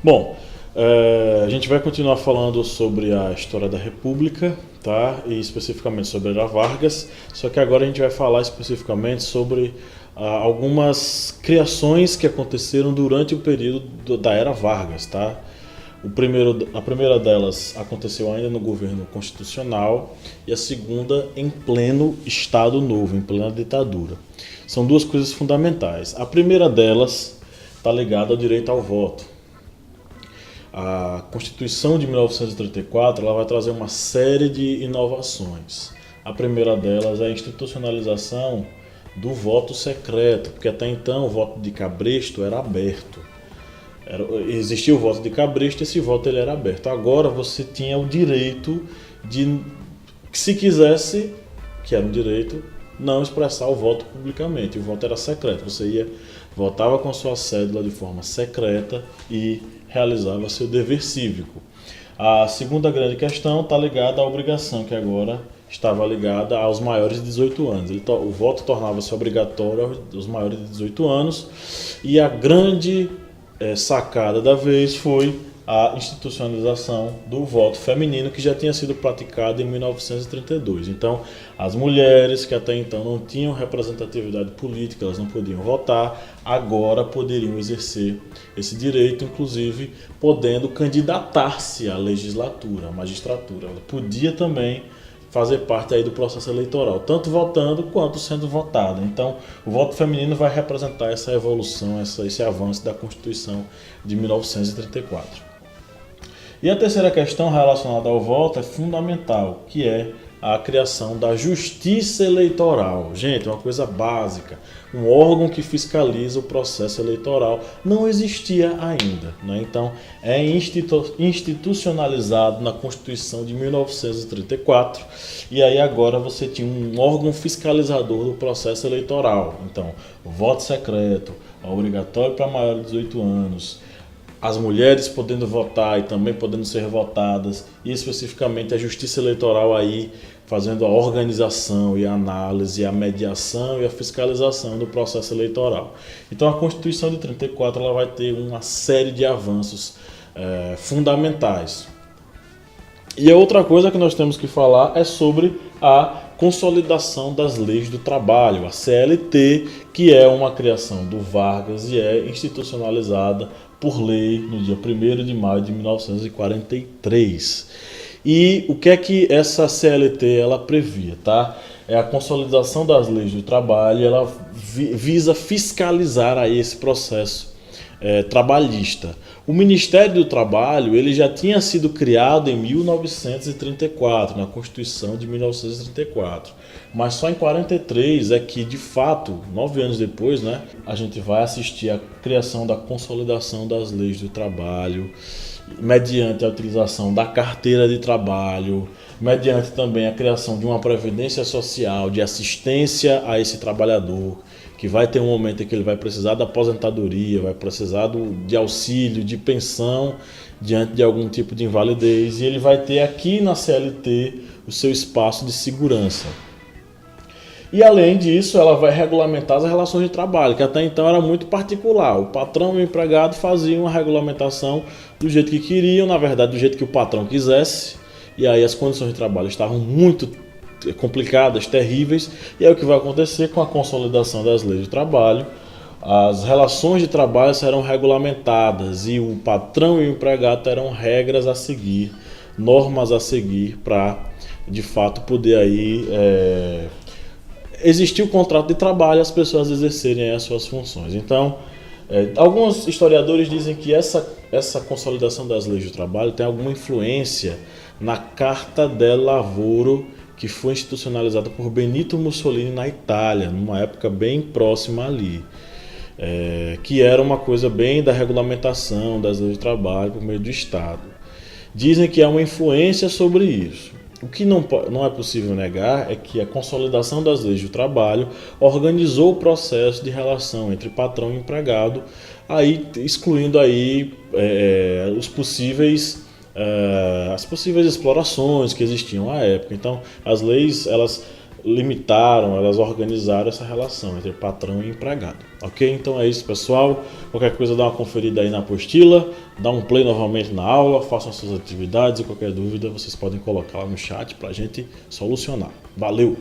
Bom, a gente vai continuar falando sobre a história da República, tá? E especificamente sobre a Era Vargas, só que agora a gente vai falar especificamente sobre algumas criações que aconteceram durante o período da Era Vargas, tá? A primeira delas aconteceu ainda no governo constitucional e a segunda em pleno Estado Novo, em plena ditadura. São duas coisas fundamentais. A primeira delas está ligada ao direito ao voto. A Constituição de 1934 ela vai trazer uma série de inovações. A primeira delas é a institucionalização do voto secreto, porque até então o voto de cabresto era aberto. Existia o voto de cabresto e esse voto ele era aberto. Agora você tinha o direito de, se quisesse, que era um direito, não expressar o voto publicamente. O voto era secreto. Você votava com sua cédula de forma secreta e realizava seu dever cívico. A segunda grande questão está ligada à obrigação, que agora estava ligada aos maiores de 18 anos. O voto tornava-se obrigatório aos maiores de 18 anos e a grande sacada da vez foi a institucionalização do voto feminino, que já tinha sido praticado em 1932. Então, as mulheres que até então não tinham representatividade política, elas não podiam votar, agora poderiam exercer esse direito, inclusive podendo candidatar-se à legislatura, à magistratura. Ela podia também fazer parte aí do processo eleitoral, tanto votando quanto sendo votada. Então, o voto feminino vai representar essa evolução, esse avanço da Constituição de 1934. E a terceira questão relacionada ao voto é fundamental, que é a criação da Justiça Eleitoral. Gente, é uma coisa básica. Um órgão que fiscaliza o processo eleitoral não existia ainda, né? Então, é institucionalizado na Constituição de 1934 e aí agora você tinha um órgão fiscalizador do processo eleitoral. Então, o voto secreto, obrigatório para maiores de 18 anos, as mulheres podendo votar e também podendo ser votadas, e especificamente a Justiça Eleitoral aí fazendo a organização e a análise, a mediação e a fiscalização do processo eleitoral. Então a Constituição de 34 ela vai ter uma série de avanços fundamentais. E a outra coisa que nós temos que falar é sobre a consolidação das leis do trabalho, a CLT, que é uma criação do Vargas e é institucionalizada por lei no dia 1º de maio de 1943. E o que é que essa CLT ela previa, tá? É a consolidação das leis do trabalho, ela visa fiscalizar aí esse processo trabalhista. O Ministério do Trabalho ele já tinha sido criado em 1934, na Constituição de 1934. Mas só em 43 é que, de fato, 9 anos depois, né, a gente vai assistir à criação da consolidação das leis do trabalho, mediante a utilização da carteira de trabalho, mediante também a criação de uma previdência social, de assistência a esse trabalhador, que vai ter um momento em que ele vai precisar da aposentadoria, vai precisar de auxílio, de pensão, diante de algum tipo de invalidez, e ele vai ter aqui na CLT o seu espaço de segurança. E além disso, ela vai regulamentar as relações de trabalho, que até então era muito particular. O patrão e o empregado faziam a regulamentação do jeito que queriam, na verdade do jeito que o patrão quisesse, e aí as condições de trabalho estavam muito complicadas, terríveis, e aí o que vai acontecer com a consolidação das leis de trabalho, as relações de trabalho serão regulamentadas e o patrão e o empregado terão regras a seguir, normas a seguir para, de fato, poder aí existir o contrato de trabalho e as pessoas exercerem as suas funções. Então, alguns historiadores dizem que essa consolidação das leis de trabalho tem alguma influência na Carta del Lavoro, que foi institucionalizada por Benito Mussolini na Itália, numa época bem próxima ali, que era uma coisa bem da regulamentação das leis de trabalho por meio do Estado. Dizem que há uma influência sobre isso. O que não é possível negar é que a consolidação das leis do trabalho organizou o processo de relação entre patrão e empregado, aí, excluindo aí, as possíveis explorações que existiam à época. Então, as leis elas limitaram, elas organizaram essa relação entre patrão e empregado. Ok? Então é isso, pessoal. Qualquer coisa, dá uma conferida aí na apostila, dá um play novamente na aula, façam as suas atividades e qualquer dúvida vocês podem colocar lá no chat para a gente solucionar. Valeu!